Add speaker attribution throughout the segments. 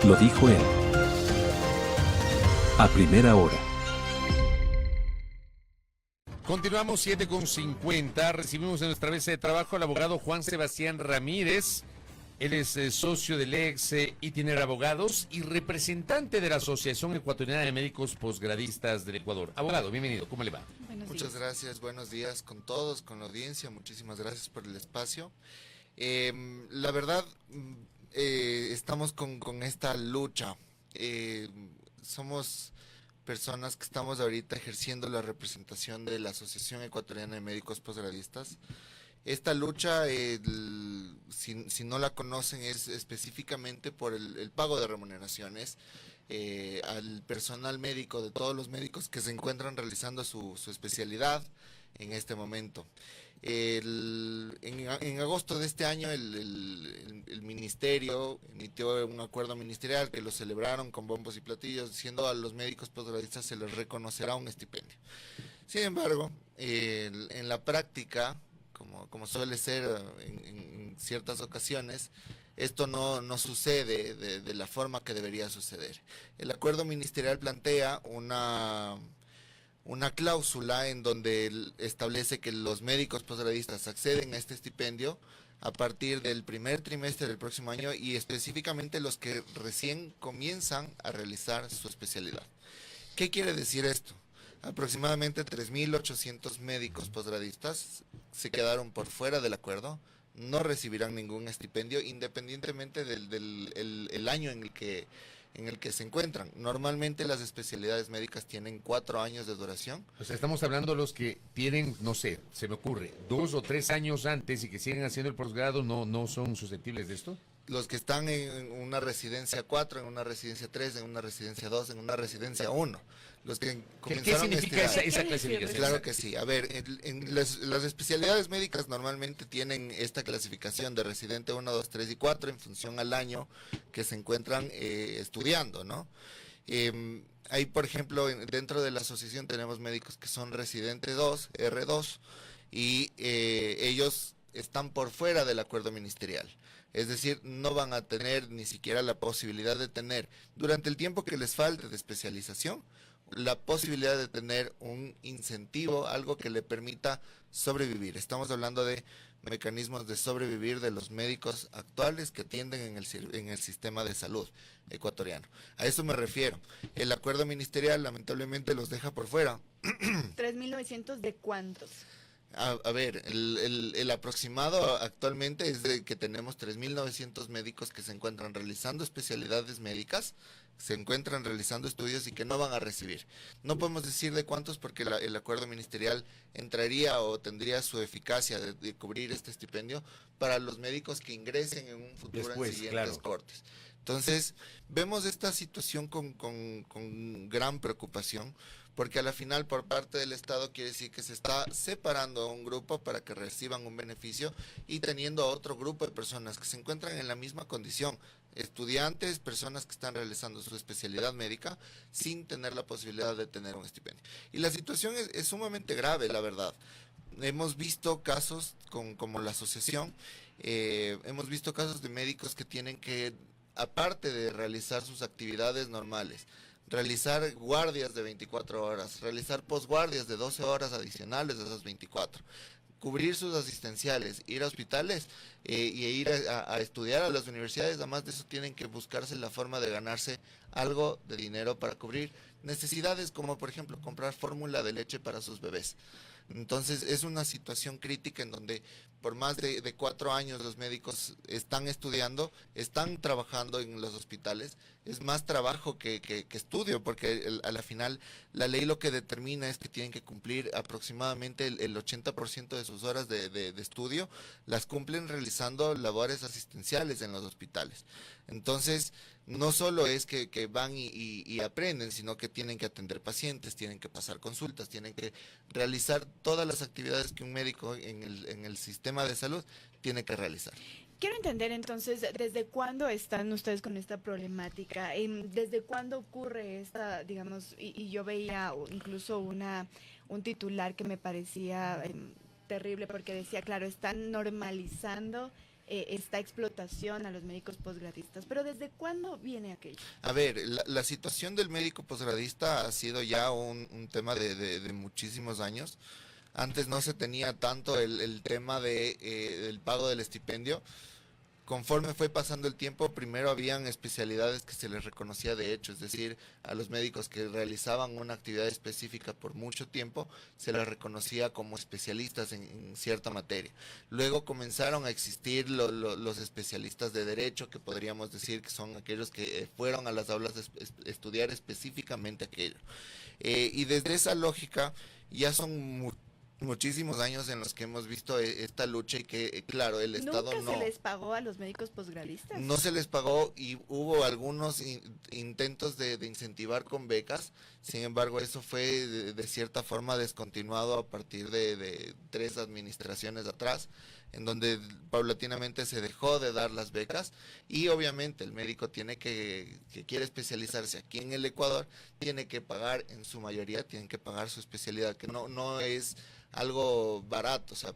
Speaker 1: Lo dijo él. A primera hora.
Speaker 2: Continuamos 7:50. Recibimos en nuestra mesa de trabajo al abogado Juan Sebastián Ramírez. Él es socio del ex Itiner Abogados y representante de la Asociación Ecuatoriana de Médicos Posgradistas del Ecuador. Abogado, bienvenido. ¿Cómo le va?
Speaker 3: Muchas gracias. Buenos días con todos, con la audiencia. Muchísimas gracias por el espacio. La verdad, estamos con esta lucha. Somos personas que estamos ahorita ejerciendo la representación de la Asociación Ecuatoriana de Médicos Posgradistas. Esta lucha, si no la conocen, es específicamente por el pago de remuneraciones al personal médico, de todos los médicos que se encuentran realizando su especialidad en este momento. En agosto de este año el ministerio emitió un acuerdo ministerial que lo celebraron con bombos y platillos, diciendo a los médicos posgradistas se les reconocerá un estipendio. Sin embargo, en la práctica, como suele ser en ciertas ocasiones, esto no sucede de la forma que debería suceder. El acuerdo ministerial plantea una cláusula en donde establece que los médicos posgradistas acceden a este estipendio a partir del primer trimestre del próximo año y específicamente los que recién comienzan a realizar su especialidad. ¿Qué quiere decir esto? Aproximadamente 3.800 médicos posgradistas se quedaron por fuera del acuerdo, no recibirán ningún estipendio independientemente del año en el que se encuentran. Normalmente las especialidades médicas tienen 4 años de duración.
Speaker 2: O sea, estamos hablando de los que tienen, no sé, se me ocurre, 2 o 3 años antes y que siguen haciendo el posgrado, ¿no son susceptibles de esto?
Speaker 3: Los que están en una residencia 4, en una residencia 3, en una residencia 2, en una residencia 1. Los que
Speaker 2: ¿Qué significa esa clasificación?
Speaker 3: Claro que sí. A ver, en las especialidades médicas normalmente tienen esta clasificación de residente 1, 2, 3 y 4 en función al año que se encuentran estudiando, ¿no? Hay, por ejemplo, dentro de la asociación tenemos médicos que son residente 2, R2, y ellos están por fuera del acuerdo ministerial. Es decir, no van a tener ni siquiera la posibilidad de tener, durante el tiempo que les falte de especialización, la posibilidad de tener un incentivo, algo que le permita sobrevivir. Estamos hablando de mecanismos de sobrevivir de los médicos actuales que atienden en el sistema de salud ecuatoriano. A eso me refiero. El acuerdo ministerial lamentablemente los deja por fuera.
Speaker 4: ¿3.900 de cuántos?
Speaker 3: A ver, el aproximado actualmente es de que tenemos 3.900 médicos que se encuentran realizando especialidades médicas, se encuentran realizando estudios y que no van a recibir. No podemos decir de cuántos porque el acuerdo ministerial entraría o tendría su eficacia de cubrir este estipendio para los médicos que ingresen en un futuro
Speaker 2: después,
Speaker 3: en siguientes cortes. Entonces, vemos esta situación con gran preocupación, porque a la final por parte del Estado quiere decir que se está separando a un grupo para que reciban un beneficio y teniendo a otro grupo de personas que se encuentran en la misma condición, estudiantes, personas que están realizando su especialidad médica sin tener la posibilidad de tener un estipendio. Y la situación es sumamente grave, la verdad. Hemos visto casos como la asociación, hemos visto casos de médicos que tienen que, aparte de realizar sus actividades normales, realizar guardias de 24 horas, realizar posguardias de 12 horas adicionales de esas 24, cubrir sus asistenciales, ir a hospitales y ir a estudiar a las universidades. Además de eso tienen que buscarse la forma de ganarse algo de dinero para cubrir necesidades como por ejemplo comprar fórmula de leche para sus bebés. Entonces es una situación crítica en donde por más de 4 años los médicos están estudiando, están trabajando en los hospitales. Es más trabajo que estudio, porque a la final la ley lo que determina es que tienen que cumplir aproximadamente el 80% de sus horas de estudio, las cumplen realizando labores asistenciales en los hospitales. Entonces, no solo es que van y aprenden, sino que tienen que atender pacientes, tienen que pasar consultas, tienen que realizar todas las actividades que un médico en el sistema de salud tiene que realizar.
Speaker 4: Quiero entender entonces, ¿desde cuándo están ustedes con esta problemática? ¿Desde cuándo ocurre esta, digamos, y yo veía incluso un titular que me parecía terrible porque decía, claro, están normalizando esta explotación a los médicos posgradistas. Pero ¿desde cuándo viene aquello?
Speaker 3: A ver, la situación del médico posgradista ha sido ya un tema de muchísimos años. Antes no se tenía tanto el tema del pago del estipendio. Conforme fue pasando el tiempo, primero habían especialidades que se les reconocía de hecho, es decir, a los médicos que realizaban una actividad específica por mucho tiempo, se les reconocía como especialistas en cierta materia. Luego comenzaron a existir los especialistas de derecho, que podríamos decir que son aquellos que fueron a las aulas a estudiar específicamente aquello. Y desde esa lógica ya son muchísimos años en los que hemos visto esta lucha y que, claro, el Estado
Speaker 4: ¿Nunca se les pagó a los médicos posgradistas?
Speaker 3: no se les pagó y hubo algunos intentos de incentivar con becas. Sin embargo, eso fue de cierta forma descontinuado a partir de 3 administraciones atrás, en donde paulatinamente se dejó de dar las becas y obviamente el médico tiene que quiere especializarse aquí en el Ecuador, tiene que pagar, en su mayoría tienen que pagar su especialidad, que no es algo barato, o sea,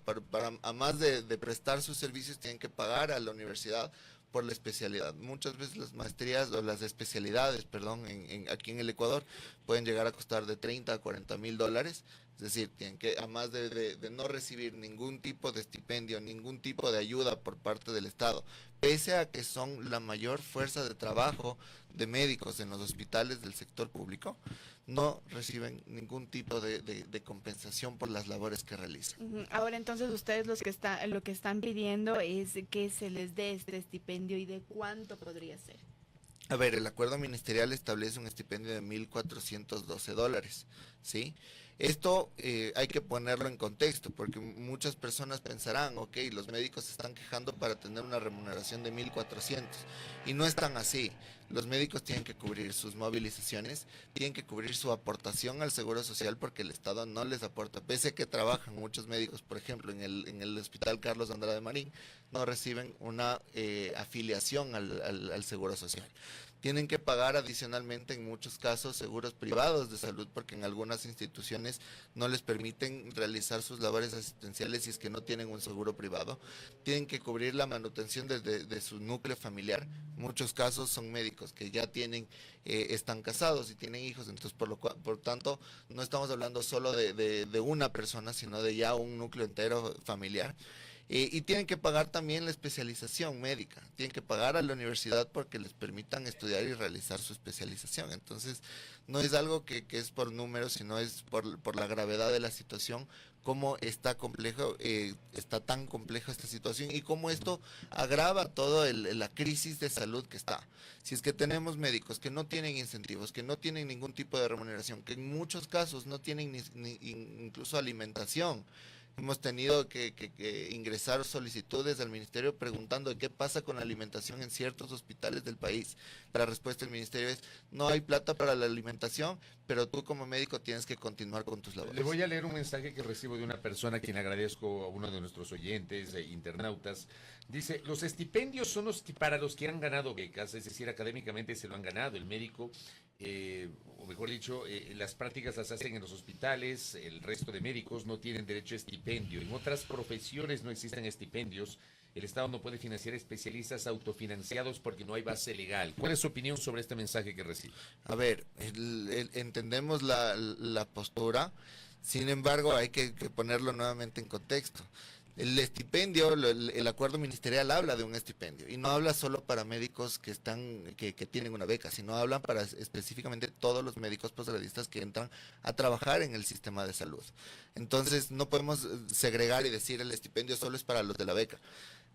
Speaker 3: a más de prestar sus servicios tienen que pagar a la universidad por la especialidad. Muchas veces las maestrías o las especialidades, perdón, aquí en el Ecuador pueden llegar a costar de 30 a 40 mil dólares. Es decir, tienen que, a más de no recibir ningún tipo de estipendio, ningún tipo de ayuda por parte del Estado, pese a que son la mayor fuerza de trabajo de médicos en los hospitales del sector público, no reciben ningún tipo de compensación por las labores que realizan.
Speaker 4: Ahora entonces ustedes lo que están pidiendo es que se les dé este estipendio y de cuánto podría ser.
Speaker 3: A ver, el acuerdo ministerial establece un estipendio de $1,412, ¿sí? Esto hay que ponerlo en contexto, porque muchas personas pensarán, ok, los médicos se están quejando para tener una remuneración de 1,400, y no es tan así. Los médicos tienen que cubrir sus movilizaciones, tienen que cubrir su aportación al Seguro Social, porque el Estado no les aporta, pese a que trabajan muchos médicos, por ejemplo, en el Hospital Carlos Andrade Marín, no reciben una afiliación al Seguro Social. Tienen que pagar adicionalmente en muchos casos seguros privados de salud, porque en algunas instituciones no les permiten realizar sus labores asistenciales si es que no tienen un seguro privado. Tienen que cubrir la manutención de su núcleo familiar. Muchos casos son médicos que ya están casados y tienen hijos, entonces por tanto no estamos hablando solo de una persona, sino de ya un núcleo entero familiar. Y tienen que pagar también la especialización médica, tienen que pagar a la universidad porque les permitan estudiar y realizar su especialización. Entonces, no es algo que es por números, sino es por la gravedad de la situación, cómo está tan compleja esta situación y cómo esto agrava toda la crisis de salud que está. Si es que tenemos médicos que no tienen incentivos, que no tienen ningún tipo de remuneración, que en muchos casos no tienen incluso alimentación. Hemos tenido que ingresar solicitudes al ministerio preguntando qué pasa con la alimentación en ciertos hospitales del país. La respuesta del ministerio es: no hay plata para la alimentación, pero tú como médico tienes que continuar con tus labores.
Speaker 2: Le voy a leer un mensaje que recibo de una persona a quien agradezco, a uno de nuestros oyentes e internautas. Dice: los estipendios son para los que han ganado becas, es decir, académicamente se lo han ganado. El médico, o mejor dicho, las prácticas las hacen en los hospitales, el resto de médicos no tienen derecho a estipendio. En otras profesiones no existen estipendios. El Estado no puede financiar especialistas autofinanciados porque no hay base legal. ¿Cuál es su opinión sobre este mensaje que recibe?
Speaker 3: A ver, entendemos la postura, sin embargo hay que ponerlo nuevamente en contexto. El estipendio, el acuerdo ministerial habla de un estipendio y no habla solo para médicos que tienen una beca, sino habla para específicamente todos los médicos posgradistas que entran a trabajar en el sistema de salud. Entonces no podemos segregar y decir el estipendio solo es para los de la beca.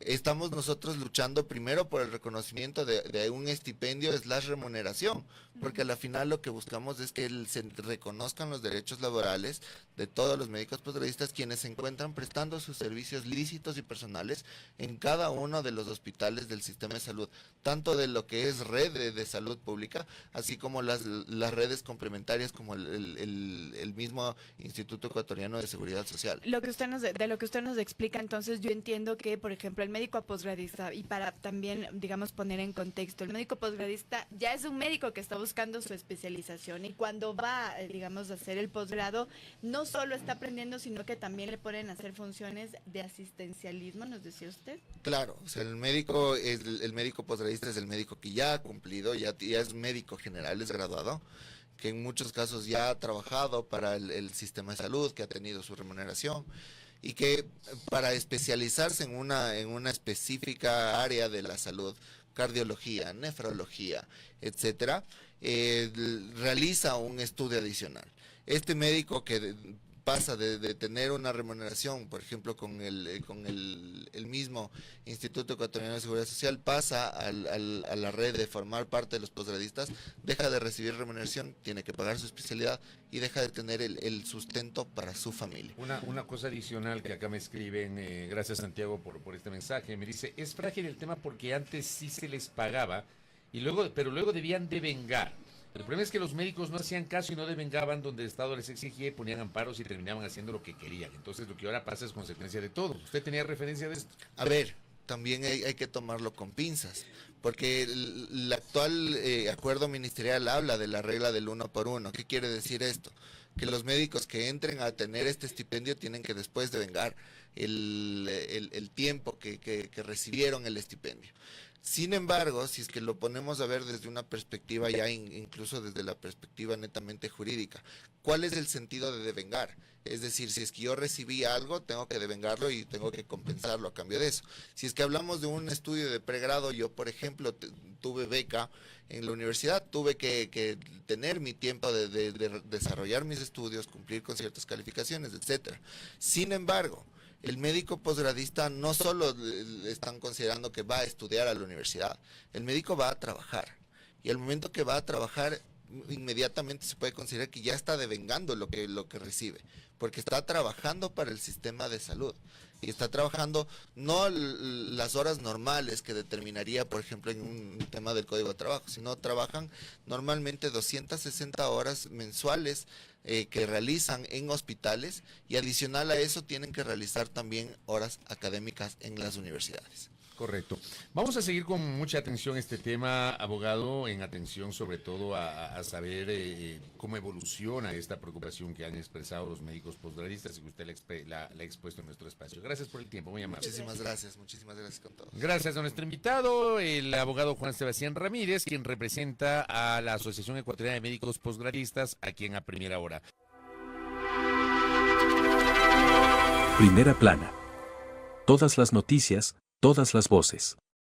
Speaker 3: Estamos nosotros luchando primero por el reconocimiento de un estipendio / remuneración, porque al final lo que buscamos es que se reconozcan los derechos laborales de todos los médicos posgradistas quienes se encuentran prestando sus servicios lícitos y personales en cada uno de los hospitales del sistema de salud, tanto de lo que es red de salud pública, así como las redes complementarias como el mismo Instituto Ecuatoriano de Seguridad Social.
Speaker 4: De lo que usted nos explica, entonces yo entiendo que, por ejemplo, el médico posgradista, y para también, digamos, poner en contexto, el médico posgradista ya es un médico que está buscando su especialización y cuando va, digamos, a hacer el posgrado, no solo está aprendiendo, sino que también le ponen a hacer funciones de asistencialismo, ¿nos decía usted?
Speaker 3: Claro, o sea, el médico posgradista es el médico que ya ha cumplido, ya es médico general, es graduado, que en muchos casos ya ha trabajado para el sistema de salud, que ha tenido su remuneración y que para especializarse en una específica área de la salud, cardiología, nefrología, etcétera, realiza un estudio adicional. Este médico que pasa de tener una remuneración, por ejemplo, con el mismo Instituto Ecuatoriano de Seguridad Social, pasa a la red de formar parte de los posgradistas, deja de recibir remuneración, tiene que pagar su especialidad y deja de tener el sustento para su familia.
Speaker 2: Una cosa adicional que acá me escriben, gracias Santiago por este mensaje, me dice, es frágil el tema porque antes sí se les pagaba, pero luego debían devengar. El problema es que los médicos no hacían caso y no devengaban donde el Estado les exigía y ponían amparos y terminaban haciendo lo que querían. Entonces lo que ahora pasa es consecuencia de todo. ¿Usted tenía referencia de esto?
Speaker 3: A ver, también hay que tomarlo con pinzas, porque el actual acuerdo ministerial habla de la regla del 1 por 1. ¿Qué quiere decir esto? Que los médicos que entren a tener este estipendio tienen que después devengar el tiempo que recibieron el estipendio. Sin embargo, si es que lo ponemos a ver desde una perspectiva ya incluso desde la perspectiva netamente jurídica, ¿cuál es el sentido de devengar? Es decir, si es que yo recibí algo, tengo que devengarlo y tengo que compensarlo a cambio de eso. Si es que hablamos de un estudio de pregrado, yo, por ejemplo, tuve beca en la universidad, tuve que tener mi tiempo de desarrollar mis estudios, cumplir con ciertas calificaciones, etcétera. Sin embargo, el médico posgradista no solo están considerando que va a estudiar a la universidad, el médico va a trabajar. Y al momento que va a trabajar, inmediatamente se puede considerar que ya está devengando lo que recibe, porque está trabajando para el sistema de salud. Y está trabajando no las horas normales que determinaría, por ejemplo, en un tema del Código de Trabajo, sino trabajan normalmente 260 horas mensuales que realizan en hospitales y adicional a eso tienen que realizar también horas académicas en las universidades.
Speaker 2: Correcto. Vamos a seguir con mucha atención este tema, abogado, en atención sobre todo a saber cómo evoluciona esta preocupación que han expresado los médicos posgradistas y que usted la ha expuesto en nuestro espacio. Gracias por el tiempo, muy amable.
Speaker 3: Muchísimas gracias con todo.
Speaker 2: Gracias a nuestro invitado, el abogado Juan Sebastián Ramírez, quien representa a la Asociación Ecuatoriana de Médicos Posgradistas, aquí en A Primera Hora.
Speaker 1: Primera plana. Todas las noticias, todas las voces.